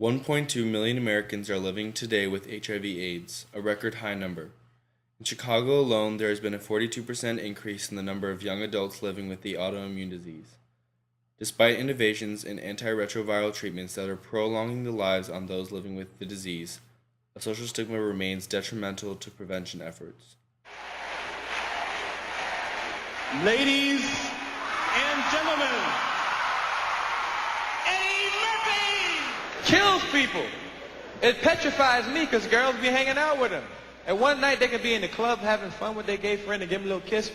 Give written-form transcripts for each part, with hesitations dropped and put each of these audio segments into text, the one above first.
1.2 million Americans are living today with HIV/AIDS, a record high number. In Chicago alone, there has been a 42% increase in the number of young adults living with the autoimmune disease. Despite innovations in antiretroviral treatments that are prolonging the lives on those living with the disease, a social stigma remains detrimental to prevention efforts. Ladies and gentlemen, Eddie Murphy kills people. It petrifies me because girls be hanging out with him. And one night they could be in the club having fun with their gay friend and give him a little kiss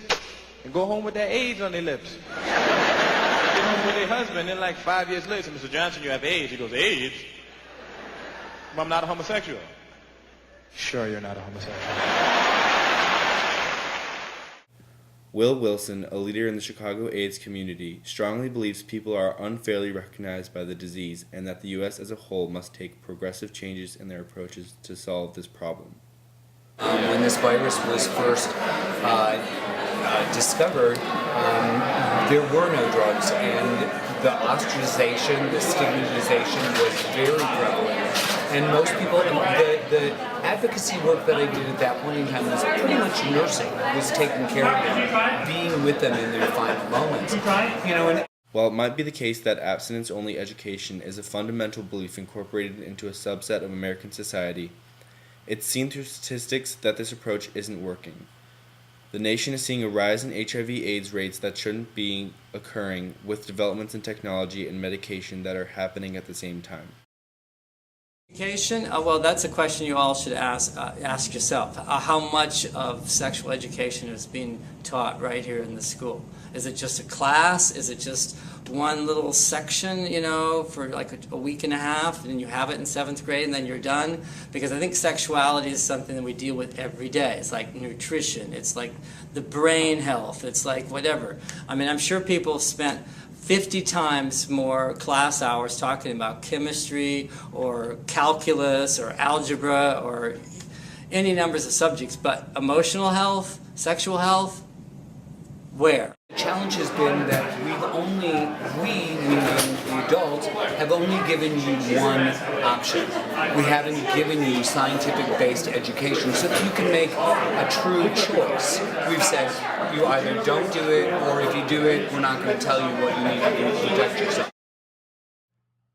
and go home with that AIDS on their lips. Get home with their husband, and like 5 years later, Mr. Johnson, you have AIDS. He goes, AIDS? Well, I'm not a homosexual. Sure, you're not a homosexual. Will Wilson, a leader in the Chicago AIDS community, strongly believes people are unfairly recognized by the disease and that the U.S. as a whole must take progressive changes in their approaches to solve this problem. When this virus was first discovered, there were no drugs, and the ostracization, the stigmatization was very prevalent. And most people, the advocacy work that I did at that point in time was pretty much nursing, was taking care of them, being with them in their final moments. While it might be the case that abstinence-only education is a fundamental belief incorporated into a subset of American society, it's seen through statistics that this approach isn't working. The nation is seeing a rise in HIV/AIDS rates that shouldn't be occurring, with developments in technology and medication that are happening at the same time. Education? Well, that's a question you all should ask yourself. How much of sexual education is being taught right here in the school? Is it just a class? Is it just one little section, for like a week and a half, and you have it in 7th grade and then you're done? Because I think sexuality is something that we deal with every day. It's like nutrition. It's like the brain health. It's like whatever. I mean, I'm sure people have spent 50 times more class hours talking about chemistry or calculus or algebra or any numbers of subjects, but emotional health, sexual health, where? The challenge has been that we, meaning the adults, have only given you one option. We haven't given you scientific-based education so that you can make a true choice. We've said, you either don't do it, or if you do it, we're not going to tell you what you need to do to protect yourself.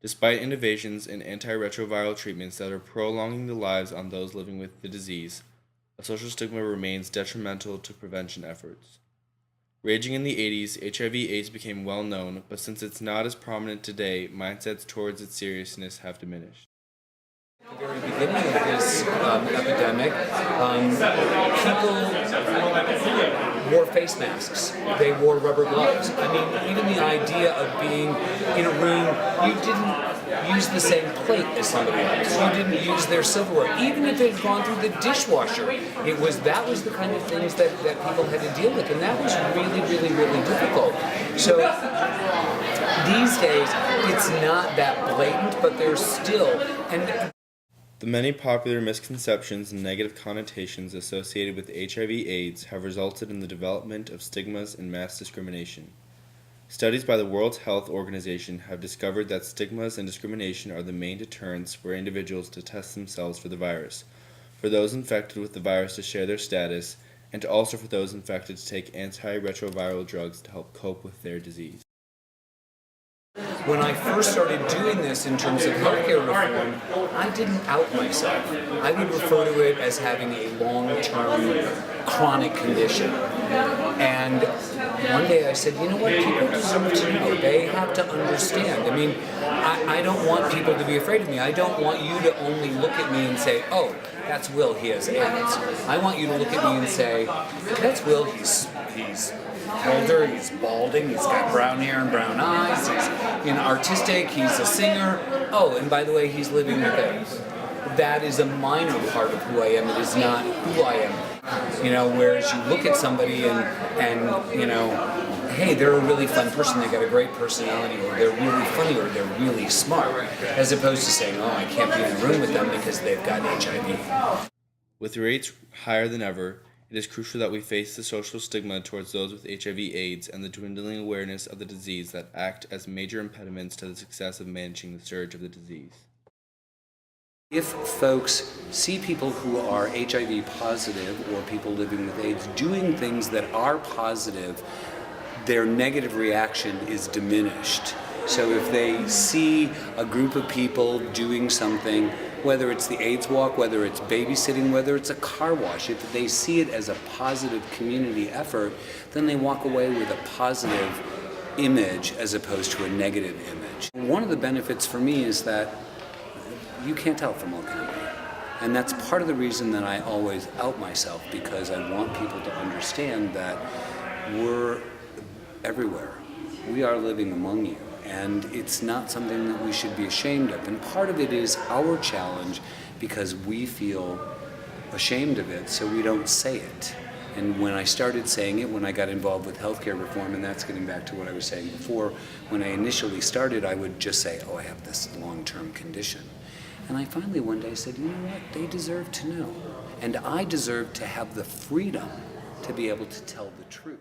Despite innovations in antiretroviral treatments that are prolonging the lives on those living with the disease, a social stigma remains detrimental to prevention efforts. Raging in the 80s, HIV/AIDS became well known, but since it's not as prominent today, mindsets towards its seriousness have diminished. At the very beginning of this epidemic, people wore face masks. They wore rubber gloves. I mean, even the idea of being in a room, you didn't use the same plate as somebody else. You didn't use their silverware. Even if it had gone through the dishwasher, that was the kind of things that people had to deal with, and that was really, really, really difficult. So these days, it's not that blatant, but there's still... The many popular misconceptions and negative connotations associated with HIV/AIDS have resulted in the development of stigmas and mass discrimination. Studies by the World Health Organization have discovered that stigmas and discrimination are the main deterrents for individuals to test themselves for the virus, for those infected with the virus to share their status, and also for those infected to take antiretroviral drugs to help cope with their disease. When I first started doing this in terms of healthcare reform, I didn't out myself. I would refer to it as having a long-term chronic condition. And one day I said, you know what, people deserve to know. They have to understand. I mean, I don't want people to be afraid of me. I don't want you to only look at me and say, oh, that's Will, he has AIDS. I want you to look at me and say, that's Will, he's older, he's balding, he's got brown hair and brown eyes, he's artistic, he's a singer. Oh, and by the way, he's living with AIDS. That is a minor part of who I am. It is not who I am. Whereas you look at somebody and hey, they're a really fun person, they got a great personality, or they're really funny, or they're really smart, as opposed to saying, oh, I can't be in a room with them because they've got HIV. With rates higher than ever, it is crucial that we face the social stigma towards those with HIV/AIDS and the dwindling awareness of the disease that act as major impediments to the success of managing the surge of the disease. If folks see people who are HIV positive or people living with AIDS doing things that are positive, their negative reaction is diminished. So if they see a group of people doing something, whether it's the AIDS walk, whether it's babysitting, whether it's a car wash, if they see it as a positive community effort, then they walk away with a positive image as opposed to a negative image. One of the benefits for me is that you can't tell from looking at me. And that's part of the reason that I always out myself, because I want people to understand that we're everywhere. We are living among you. And it's not something that we should be ashamed of. And part of it is our challenge because we feel ashamed of it, so we don't say it. And when I started saying it, when I got involved with healthcare reform, and that's getting back to what I was saying before, when I initially started, I would just say, oh, I have this long-term condition. And I finally one day said, you know what, they deserve to know. And I deserve to have the freedom to be able to tell the truth.